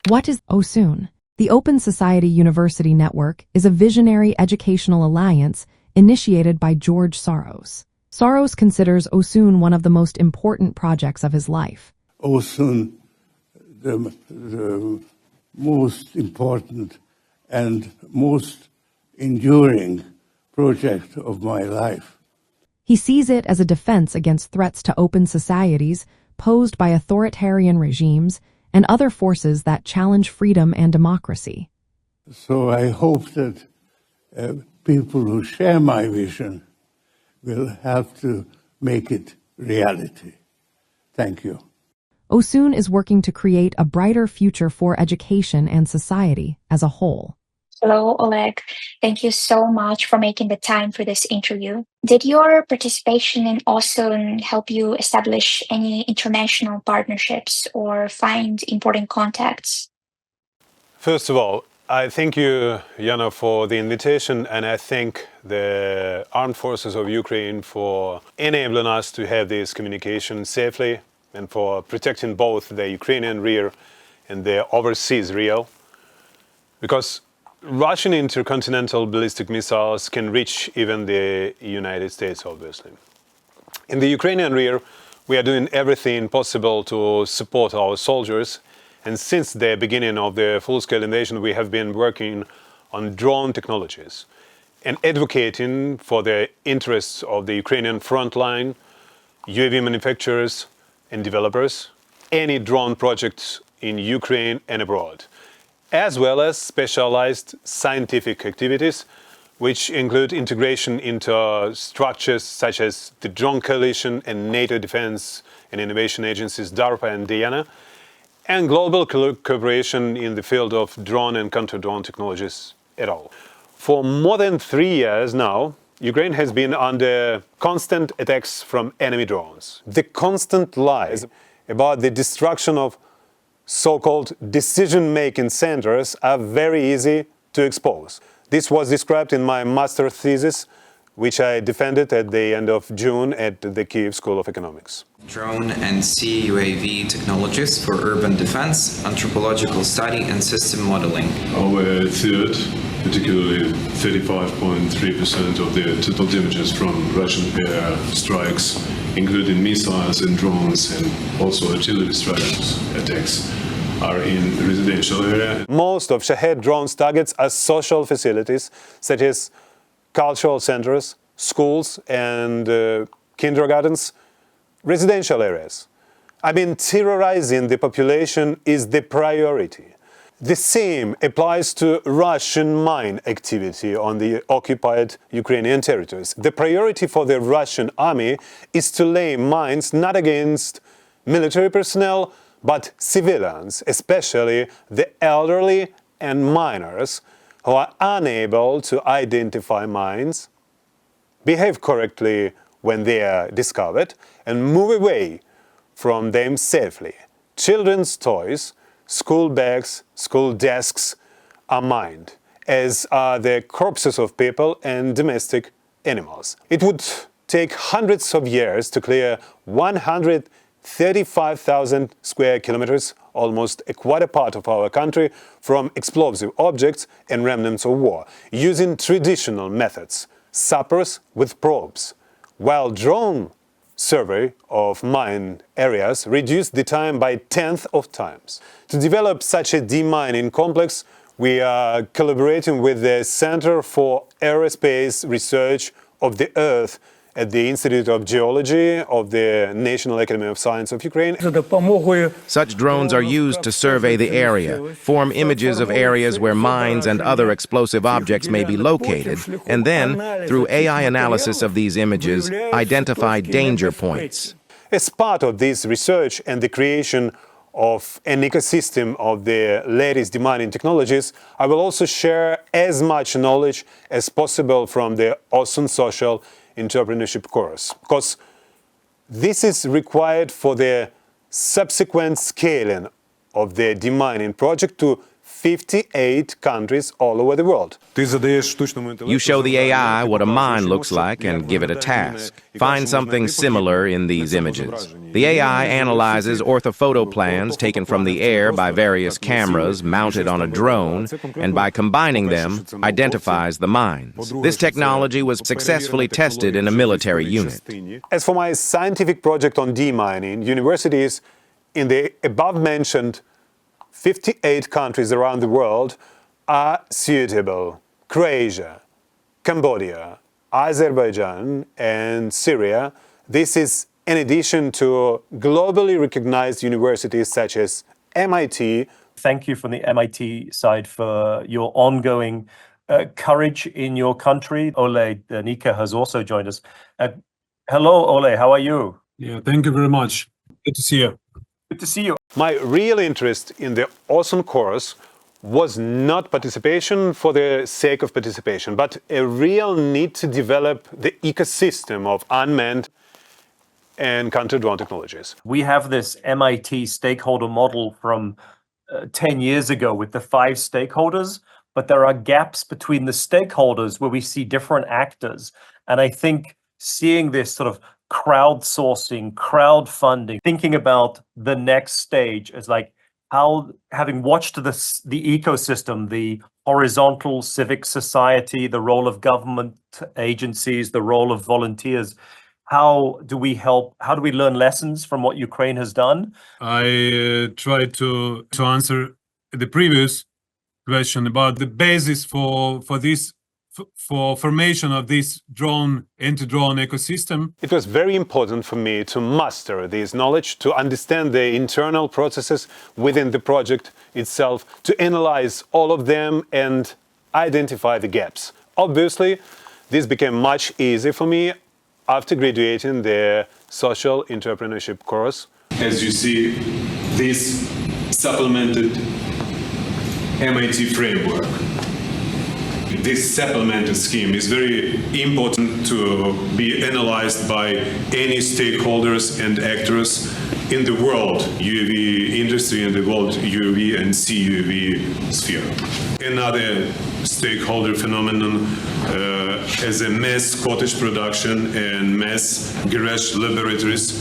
What is OSUN? The Open Society University Network is a visionary educational alliance initiated by George Soros. Soros considers OSUN one of the most important projects of his life. OSUN, the most important and most enduring project of my life. He sees it as a defense against threats to open societies posed by authoritarian regimes and other forces that challenge freedom and democracy. So I hope that people who share my vision will have to make it reality. Thank you. OSUN is working to create a brighter future for education and society as a whole. Hello, Oleg. Thank you so much for making the time for this interview. Did your participation in OSUN help you establish any international partnerships or find important contacts? First of all, I thank you, Yana, for the invitation, and I thank the armed forces of Ukraine for enabling us to have this communication safely and for protecting both the Ukrainian rear and the overseas real. Because Russian intercontinental ballistic missiles can reach even the United States, obviously. In the Ukrainian rear, we are doing everything possible to support our soldiers. And since the beginning of the full-scale invasion, we have been working on drone technologies and advocating for the interests of the Ukrainian frontline, UAV manufacturers and developers, any drone projects in Ukraine and abroad, as well as specialized scientific activities, which include integration into structures such as the Drone Coalition and NATO Defense and Innovation Agencies DARPA and DIANA, and global cooperation in the field of drone and counter-drone technologies at all. For more than 3 years now, Ukraine has been under constant attacks from enemy drones. The constant lies about the destruction of so-called decision-making centers are very easy to expose. This was described in my master thesis, which I defended at the end of June at the Kyiv School of Economics. Drone and CUAV technologies for urban defense, anthropological study and system modeling. Our third, particularly 35.3% of the total damages from Russian air strikes, including missiles and drones and also artillery strikes attacks, are in residential area. Most of Shahed drones targets are social facilities such as cultural centers, schools and kindergartens, residential areas. I mean, terrorizing the population is the priority. The same applies to Russian mine activity on the occupied Ukrainian territories. The priority for the Russian army is to lay mines not against military personnel, but civilians, especially the elderly and minors, who are unable to identify mines, behave correctly when they are discovered, and move away from them safely. Children's toys, school bags, school desks are mined, as are the corpses of people and domestic animals. It would take hundreds of years to clear 135,000 square kilometers, almost a quarter part of our country, from explosive objects and remnants of war, using traditional methods, sappers with probes, while drone survey of mine areas reduced the time by tenth of times. To develop such a demining complex, we are collaborating with the Center for Aerospace Research of the Earth at the Institute of Geology of the National Academy of Science of Ukraine. Such drones are used to survey the area, form images of areas where mines and other explosive objects may be located, and then, through AI analysis of these images, identify danger points. As part of this research and the creation of an ecosystem of the latest demining technologies, I will also share as much knowledge as possible from the OSUN Social Entrepreneurship course, because this is required for the subsequent scaling of the demining project to 58 countries all over the world. You show the AI what a mine looks like and give it a task. Find something similar in these images. The AI analyzes orthophoto plans taken from the air by various cameras mounted on a drone, and by combining them, identifies the mines. This technology was successfully tested in a military unit. As for my scientific project on demining, universities in the above-mentioned 58 countries around the world are suitable. Croatia, Cambodia, Azerbaijan, and Syria. This is in addition to globally recognized universities such as MIT. Thank you from the MIT side for your ongoing courage in your country. Ole Nika has also joined us. Hello, Ole, how are you? Yeah, thank you very much. Good to see you. Good to see you. My real interest in the OSUN course was not participation for the sake of participation, but a real need to develop the ecosystem of unmanned and counter-drone technologies. We have this MIT stakeholder model from 10 years ago with the 5 stakeholders, but there are gaps between the stakeholders where we see different actors. And I think seeing this sort of crowdsourcing, crowdfunding, thinking about the next stage as like how, having watched the ecosystem, the horizontal civic society, the role of government agencies, the role of volunteers, how do we help? How do we learn lessons from what Ukraine has done? I tried to answer the previous question about the basis for formation of this anti-drone ecosystem. It was very important for me to master this knowledge, to understand the internal processes within the project itself, to analyze all of them and identify the gaps. Obviously, this became much easier for me after graduating the social entrepreneurship course. As you see, this supplemented MIT framework. This supplemented scheme is very important to be analyzed by any stakeholders and actors in the world UAV industry and the world UAV and CUAV sphere. Another stakeholder phenomenon as a mass cottage production and mass garage laboratories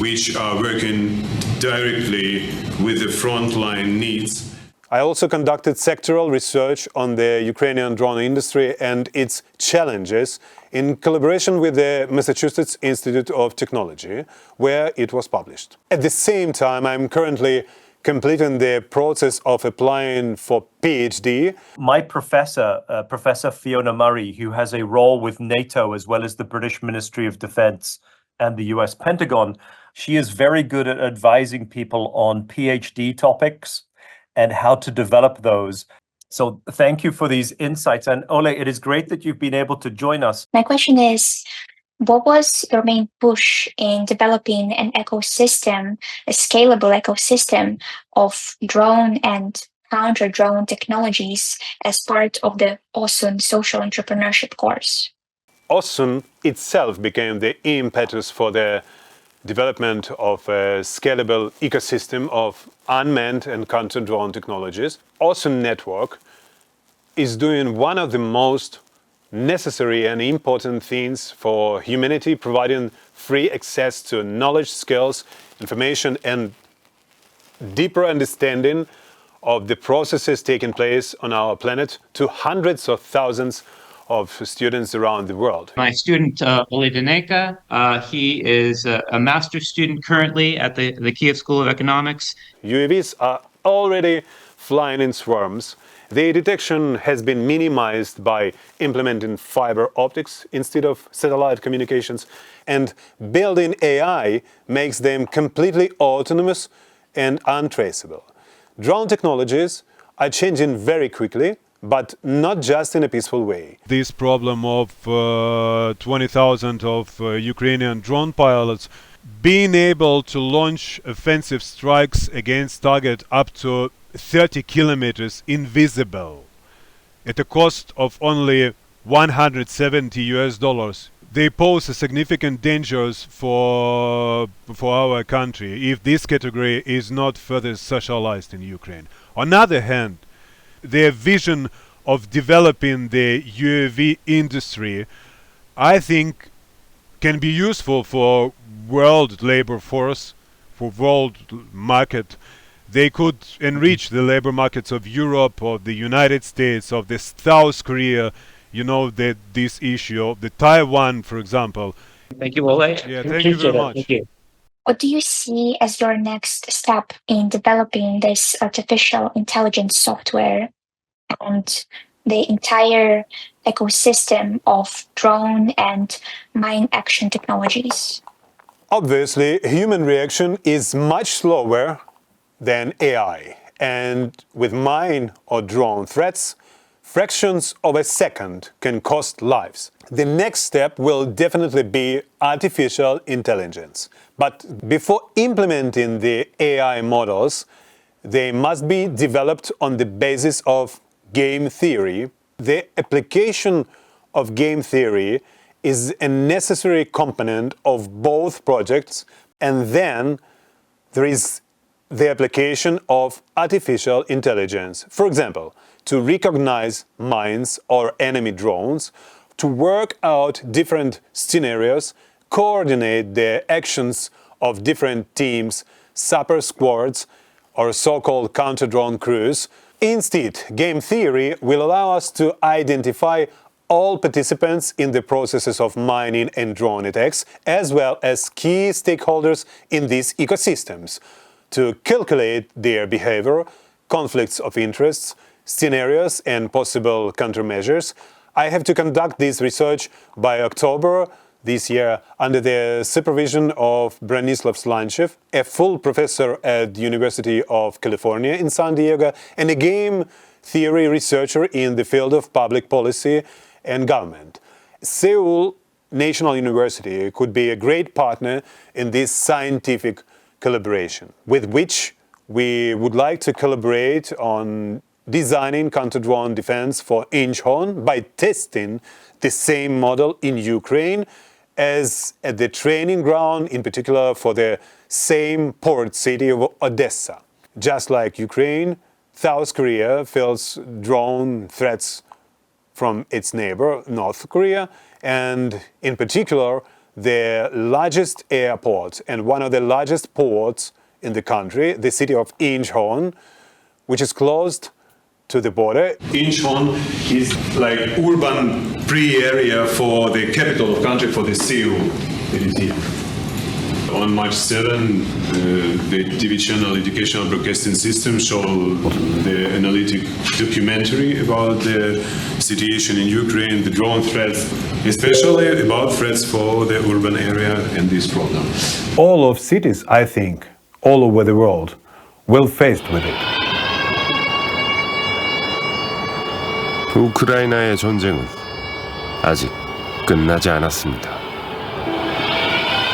which are working directly with the frontline needs. I also conducted sectoral research on the Ukrainian drone industry and its challenges in collaboration with the Massachusetts Institute of Technology, where it was published. At the same time, I'm currently completing the process of applying for PhD. My professor, Professor Fiona Murray, who has a role with NATO as well as the British Ministry of Defense and the US Pentagon, she is very good at advising people on PhD topics and how to develop those. So thank you for these insights. And Ole, it is great that you've been able to join us. My question is, what was your main push in developing an ecosystem, a scalable ecosystem of drone and counter-drone technologies as part of the OSUN social entrepreneurship course? OSUN itself became the impetus for the development of a scalable ecosystem of unmanned and counter-drone technologies. OSUN network is doing one of the most necessary and important things for humanity, providing free access to knowledge, skills, information, and deeper understanding of the processes taking place on our planet to hundreds of thousands of students around the world. My student, Ole Nika, he is a master's student currently at the Kiev School of Economics. UAVs are already flying in swarms. Their detection has been minimized by implementing fiber optics instead of satellite communications, and building AI makes them completely autonomous and untraceable. Drone technologies are changing very quickly, but not just in a peaceful way. This problem of 20,000 of Ukrainian drone pilots being able to launch offensive strikes against target up to 30 kilometers invisible at a cost of only $170. They pose a significant dangers for our country if this category is not further socialized in Ukraine. On the other hand, their vision of developing the UAV industry, I think can be useful for world labor force, for world market. They could enrich the labor markets of Europe, of the United States, of the South Korea, you know, this issue of the Taiwan, for example. Thank you, Ole. Yeah, thank you very much. Thank you. What do you see as your next step in developing this artificial intelligence software and the entire ecosystem of drone and mine action technologies? Obviously, human reaction is much slower than AI. And with mine or drone threats, fractions of a second can cost lives. The next step will definitely be artificial intelligence. But before implementing the AI models, they must be developed on the basis of game theory. The application of game theory is a necessary component of both projects, and then there is the application of artificial intelligence. For example, to recognize mines or enemy drones, to work out different scenarios, coordinate the actions of different teams, sapper squads, or so-called counter-drone crews. Instead, game theory will allow us to identify all participants in the processes of mining and drone attacks, as well as key stakeholders in these ecosystems, to calculate their behavior, conflicts of interests, scenarios, and possible countermeasures. I have to conduct this research by October this year under the supervision of Branislav Slanchev, a full professor at the University of California in San Diego, and a game theory researcher in the field of public policy and government. Seoul National University could be a great partner in this scientific collaboration, with which we would like to collaborate on designing counter-drone defense for Incheon by testing the same model in Ukraine as at the training ground, in particular for the same port city of Odessa. Just like Ukraine, South Korea feels drone threats from its neighbor, North Korea, and in particular, the largest airport and one of the largest ports in the country, the city of Incheon, which is closed to the border. Incheon is like urban pre-area for the capital of country, for the Seoul. On March 7, the TV channel Educational Broadcasting System showed the analytic documentary about the situation in Ukraine, the drone threats, especially about threats for the urban area and this problem. All of cities, I think, all over the world, will face with it. 우크라이나의 전쟁은 아직 끝나지 않았습니다.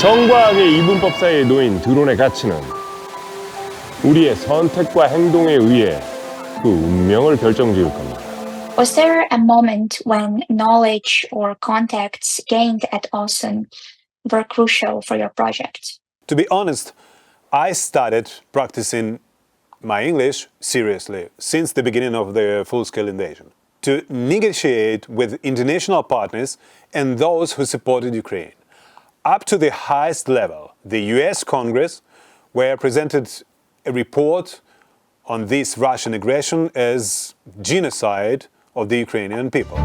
정과학의 이분법 사이에 놓인 드론의 가치는 우리의 선택과 행동에 의해 그 운명을 결정지을 겁니다. Was there a moment when knowledge or contacts gained at OSUN were crucial for your project? To be honest, I started practicing my English seriously since the beginning of the full-scale invasion, to negotiate with international partners and those who supported Ukraine. Up to the highest level, the US Congress, where presented a report on this Russian aggression as genocide of the Ukrainian people.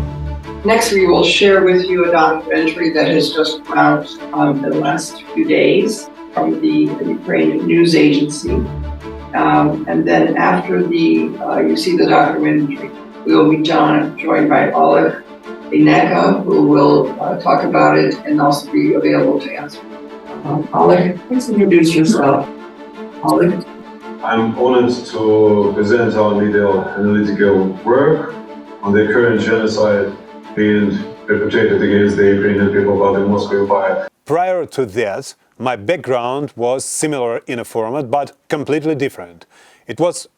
Next, we will share with you a documentary that has just come out in the last few days from the Ukrainian news agency. And then after you see the documentary, we will be joined by Oleg who will talk about it and also be available to answer. Oleg, please introduce yourself. Oleg. I'm honored to present our media analytical work on the current genocide being perpetrated against the Ukrainian people by the Moscow Empire. Prior to that, my background was similar in a format, but completely different. It was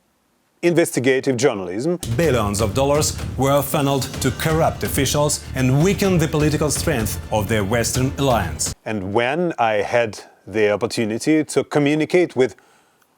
investigative journalism. Billions of dollars were funneled to corrupt officials and weaken the political strength of the Western alliance. And when I had the opportunity to communicate with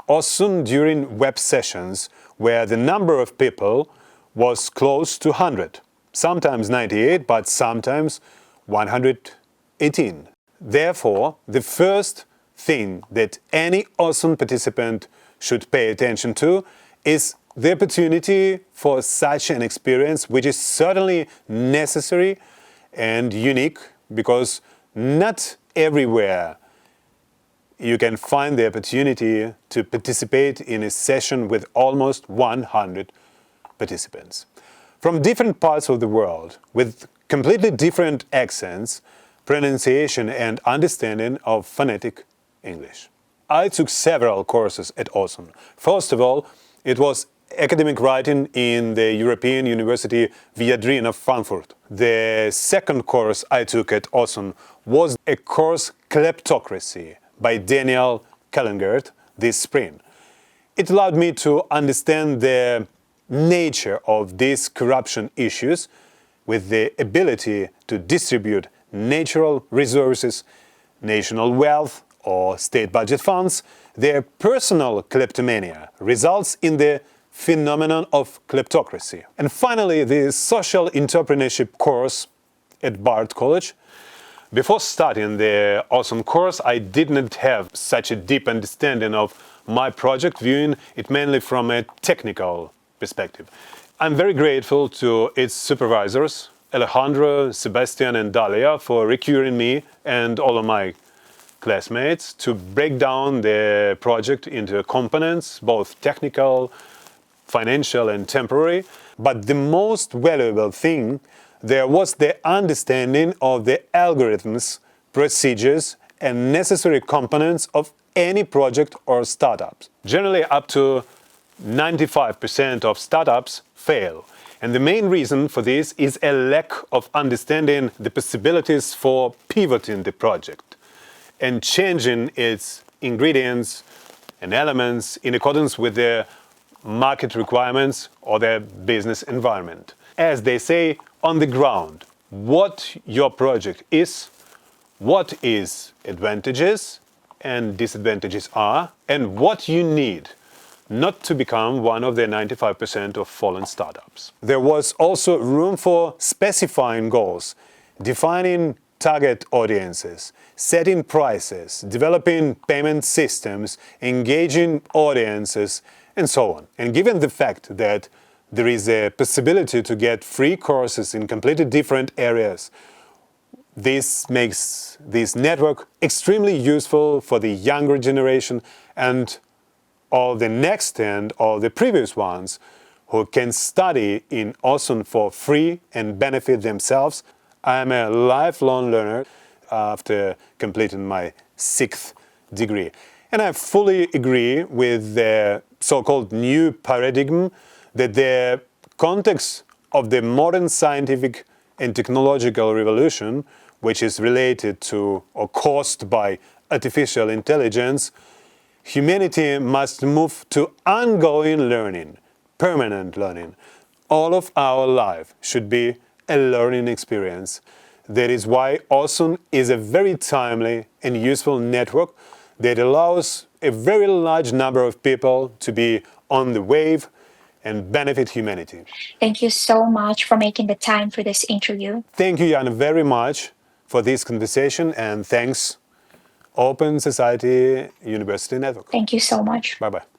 OSUN during web sessions, where the number of people was close to 100, sometimes 98, but sometimes 118. Therefore, the first thing that any OSUN participant should pay attention to is the opportunity for such an experience, which is certainly necessary and unique, because not everywhere you can find the opportunity to participate in a session with almost 100 participants from different parts of the world, with completely different accents, pronunciation and understanding of phonetic English. I took several courses at OSUN. First of all, it was academic writing in the European University Viadrina of Frankfurt. The second course I took at OSUN was a course Kleptocracy by Daniel Kellengert this spring. It allowed me to understand the nature of these corruption issues with the ability to distribute natural resources, national wealth or state budget funds. Their personal kleptomania results in the phenomenon of kleptocracy. And finally, the social entrepreneurship course at Bard College. Before starting the OSUN course, I didn't have such a deep understanding of my project, viewing it mainly from a technical perspective. I'm very grateful to its supervisors, Alejandro, Sebastian and Dalia, for recruiting me and all of my classmates to break down the project into components, both technical, financial and temporary. But the most valuable thing there was the understanding of the algorithms, procedures and necessary components of any project or startups. Generally, up to 95% of startups fail. And the main reason for this is a lack of understanding the possibilities for pivoting the project and changing its ingredients and elements in accordance with the market requirements or their business environment. As they say on the ground, what your project is, what its advantages and disadvantages are, and what you need not to become one of the 95% of fallen startups. There was also room for specifying goals, defining target audiences, setting prices, developing payment systems, engaging audiences, and so on. And given the fact that there is a possibility to get free courses in completely different areas, this makes this network extremely useful for the younger generation and all the next and all the previous ones who can study in OSUN for free and benefit themselves. I am a lifelong learner after completing my 6th degree. And I fully agree with the so-called new paradigm that the context of the modern scientific and technological revolution, which is related to or caused by artificial intelligence, humanity must move to ongoing learning, permanent learning. All of our life should be a learning experience. That is why OSUN is a very timely and useful network that allows a very large number of people to be on the wave and benefit humanity. Thank you so much for making the time for this interview. Thank you, Jan, very much for this conversation, and thanks Open Society University Network. Thank you so much. Bye-bye.